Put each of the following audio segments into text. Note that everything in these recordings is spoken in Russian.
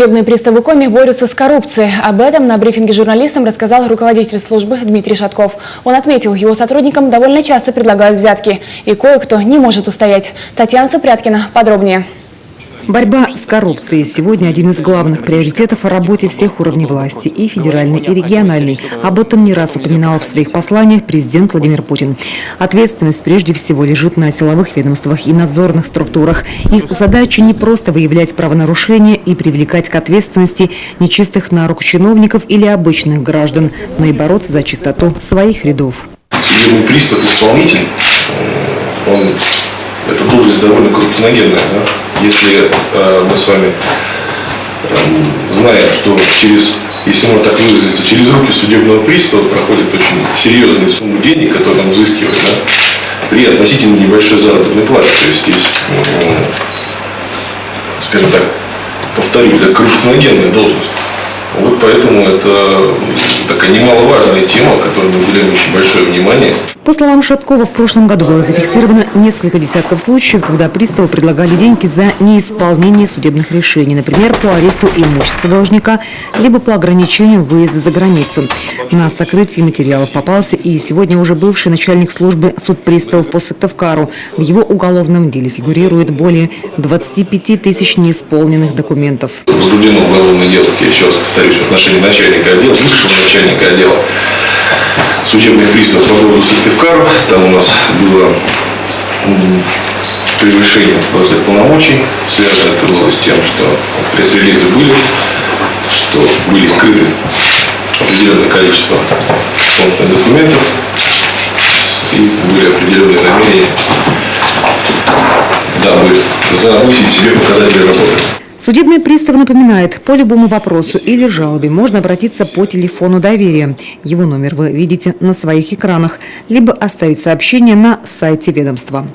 Судебные приставы Коми борются с коррупцией. Об этом на брифинге журналистам рассказал руководитель службы Дмитрий Шатков. Он отметил, его сотрудникам довольно часто предлагают взятки, и кое-кто не может устоять. Татьяна Супряткина подробнее. Борьба с коррупцией сегодня один из главных приоритетов в работе всех уровней власти, и федеральной, и региональной. Об этом не раз упоминал в своих посланиях президент Владимир Путин. Ответственность прежде всего лежит на силовых ведомствах и надзорных структурах. Их задача не просто выявлять правонарушения и привлекать к ответственности нечистых на руку чиновников или обычных граждан, но и бороться за чистоту своих рядов. Судебный пристав-исполнитель, это должность довольно коррупционогенная. Да? Если мы с вами знаем, что если можно так выразиться, через руки судебного пристава проходит очень серьезная сумма денег, которые он взыскивает, да? При относительно небольшой заработной плате. То есть здесь, скажем так, повторюсь, это коррупционогенная должность. Вот поэтому это такая немаловажная тема, которой мы уделяем очень большое внимание. По словам Шаткова, в прошлом году было зафиксировано несколько десятков случаев, когда приставы предлагали деньги за неисполнение судебных решений, например, по аресту имущества должника, либо по ограничению выезда за границу. На сокрытии материалов попался и сегодня уже бывший начальник службы судприставов по Сыктывкару. В его уголовном деле фигурирует более 25 тысяч неисполненных документов. Возбуждено уголовное дело, я еще раз повторюсь, в отношении начальника отдела, бывшего начальника отдела судебных приставов по городу Сыктывкару. Там у нас было превышение должностных полномочий. Связано это было с тем, что пресс-релизы были скрыты определенное количество документов и были определенные намерения, дабы завысить себе показатели работы. Судебный пристав напоминает, по любому вопросу или жалобе можно обратиться по телефону доверия. Его номер вы видите на своих экранах, либо оставить сообщение на сайте ведомства.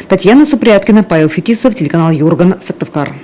Татьяна Супряткина, Павел Фетисов, телеканал Юрган, Сыктывкар.